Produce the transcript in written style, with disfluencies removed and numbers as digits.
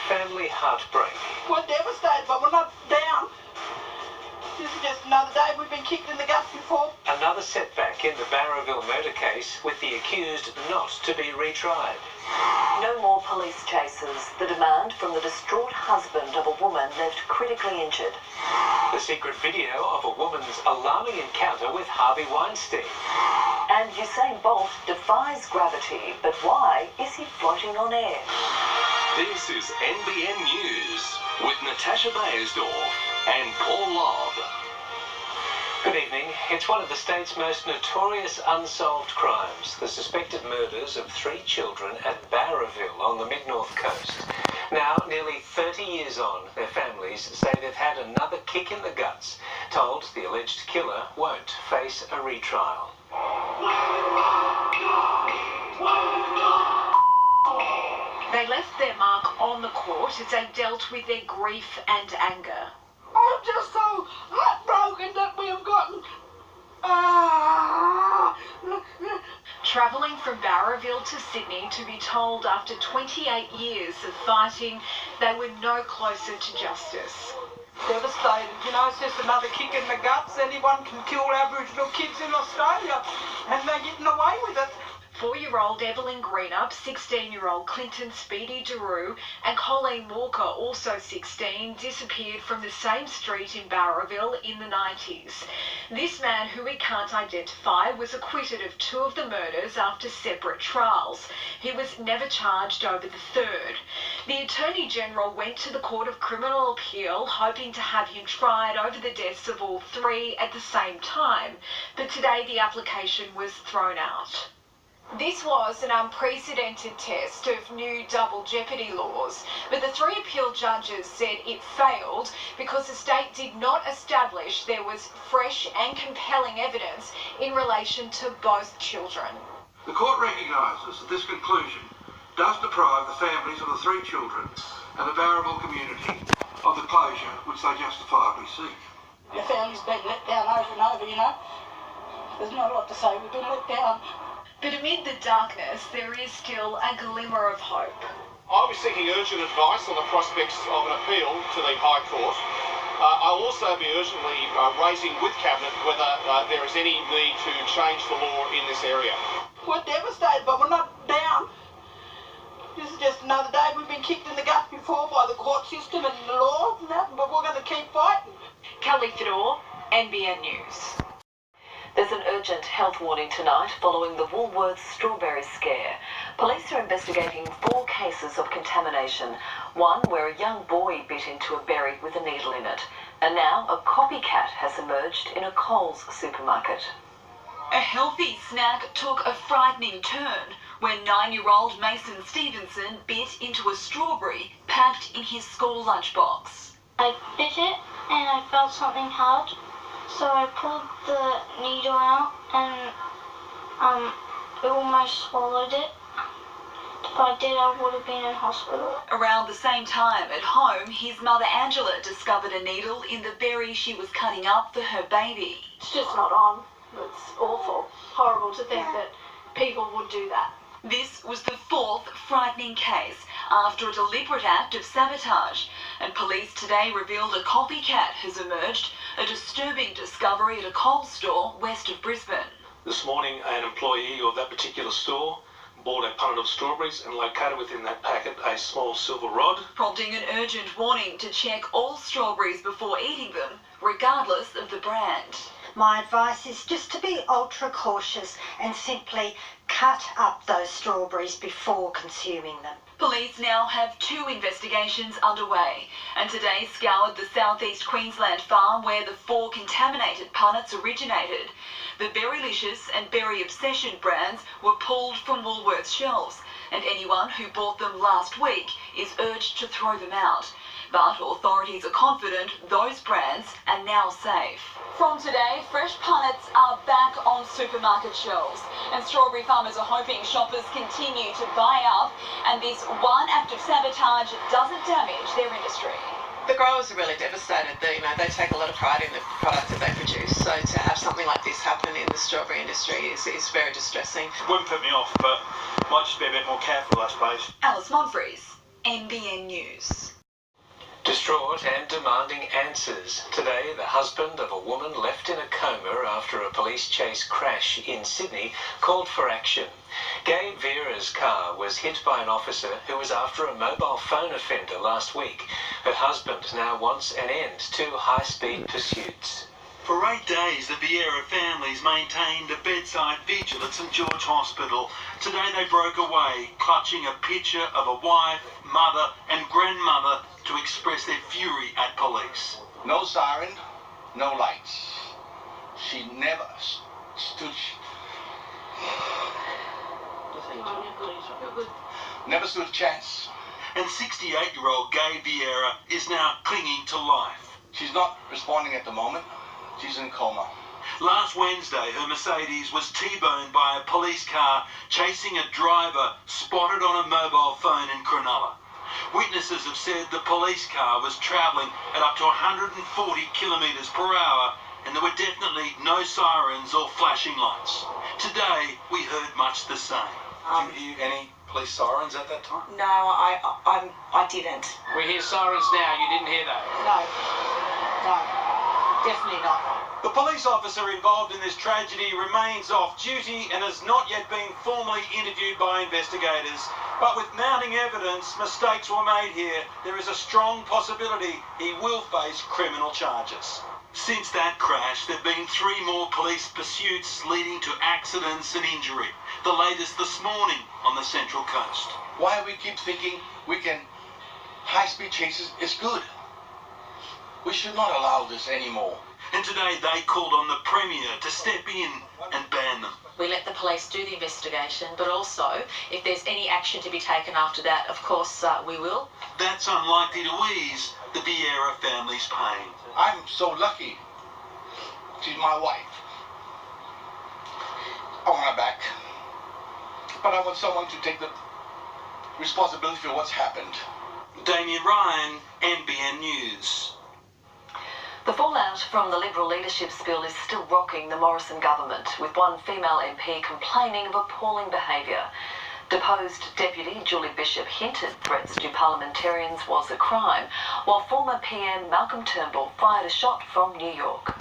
family heartbreak. We're devastated, but we're not down. This is just another day. We've been kicked in the guts before. Another setback in the Barraville murder case, with the accused not to be retried. No more police chases. The demand from the distraught husband of a woman left critically injured. The secret video of a woman's alarming encounter with Harvey Weinstein. And Usain Bolt defies gravity, but why is he floating on air? This is NBN News with Natasha Beyersdorf and Lobb. Good evening. It's one of the state's most notorious unsolved crimes, the suspected murders of 3 children at Barraville on the mid-north coast. Now, nearly 30 years on, their families say they've had another kick in the guts, told the alleged killer won't face a retrial. They left their mark on the court as they dealt with their grief and anger. I'm just so heartbroken that we have gotten... Travelling from Barraville to Sydney to be told after 28 years of fighting they were no closer to justice. Devastated, you know, it's just another kick in the guts. Anyone can kill Aboriginal kids in Australia, and they're getting away with it. 4-year-old Evelyn Greenup, 16-year-old Clinton Speedy Daru and Colleen Walker, also 16, disappeared from the same street in Barraville in the 90s. This man, who we can't identify, was acquitted of 2 of the murders after separate trials. He was never charged over the 3rd. The Attorney-General went to the Court of Criminal Appeal hoping to have him tried over the deaths of all 3 at the same time, but today the application was thrown out. This was an unprecedented test of new double jeopardy laws, but the 3 appeal judges said it failed because the state did not establish there was fresh and compelling evidence in relation to both children. The court recognises that this conclusion does deprive the families of the 3 children and the Barraville community of the closure which they justifiably seek. The family's been let down over and over, you know. There's not a lot to say. We've been let down. But amid the darkness, there is still a glimmer of hope. I was seeking urgent advice on the prospects of an appeal to the High Court. I'll also be urgently raising with Cabinet whether there is any need to change the law in this area. We're devastated, but we're not down. This is just another day. We've been kicked in the guts before by the court system and the law and that, but we're going to keep fighting. Kelly Fedor, NBN News. There's an urgent health warning tonight following the Woolworths strawberry scare. Police are investigating 4 cases of contamination. One where a young boy bit into a berry with a needle in it. And now a copycat has emerged in a Coles supermarket. A healthy snack took a frightening turn when 9-year-old Mason Stevenson bit into a strawberry packed in his school lunchbox. I bit it and I felt something hard. So I pulled the needle out and it almost swallowed it. If I did, I would have been in hospital. Around the same time at home, his mother Angela discovered a needle in the berry she was cutting up for her baby. It's just not on. It's awful. Horrible to think that people would do that. This was the 4th frightening case after a deliberate act of sabotage, and police today revealed a copycat has emerged, a disturbing discovery at a Coles store west of Brisbane. This morning, an employee of that particular store bought a punnet of strawberries and located within that packet a small silver rod, prompting an urgent warning to check all strawberries before eating them, regardless of the brand. My advice is just to be ultra cautious and simply cut up those strawberries before consuming them. Police now have 2 investigations underway, and today scoured the southeast Queensland farm where the 4 contaminated punnets originated. The Berrylicious and Berry Obsession brands were pulled from Woolworths shelves, and anyone who bought them last week is urged to throw them out. But authorities are confident those brands are now safe. From today, fresh punnets are back on supermarket shelves, and strawberry farmers are hoping shoppers continue to buy up and this one act of sabotage doesn't damage their industry. The growers are really devastated. They take a lot of pride in the product that they produce, so to have something like this happen in the strawberry industry is very distressing. Wouldn't put me off, but might just be a bit more careful, I suppose. Alice Monfries, NBN News. Distraught and demanding answers. Today, the husband of a woman left in a coma after a police chase crash in Sydney called for action. Gabe Vera's car was hit by an officer who was after a mobile phone offender last week. Her husband now wants an end to high-speed pursuits. For 8 days, the Vieira families maintained a bedside vigil at St George Hospital. Today they broke away, clutching a picture of a wife, mother and grandmother to express their fury at police. No siren, no lights. She never stood... Never stood a chance. And 68-year-old Gabe Vieira is now clinging to life. She's not responding at the moment. She's in coma. Last Wednesday, her Mercedes was T-boned by a police car chasing a driver spotted on a mobile phone in Cronulla. Witnesses have said the police car was travelling at up to 140 kilometres per hour and there were definitely no sirens or flashing lights. Today, we heard much the same. Did you hear any police sirens at that time? No, I didn't. We hear sirens now. You didn't hear that? No, definitely not. The police officer involved in this tragedy remains off duty and has not yet been formally interviewed by investigators. But with mounting evidence, mistakes were made here. There is a strong possibility he will face criminal charges. Since that crash, there have been 3 more police pursuits leading to accidents and injury. The latest this morning on the Central Coast. Why we keep thinking high-speed chases is good? We should not allow this anymore. And today they called on the Premier to step in and ban them. We let the police do the investigation, but also, if there's any action to be taken after that, of course, we will. That's unlikely to ease the Vieira family's pain. I'm so lucky. She's my wife. I want her back. But I want someone to take the responsibility for what's happened. Damien Ryan, NBN News. The fallout from the Liberal leadership spill is still rocking the Morrison government, with one female MP complaining of appalling behaviour. Deposed Deputy Julie Bishop hinted threats to parliamentarians was a crime, while former PM Malcolm Turnbull fired a shot from New York.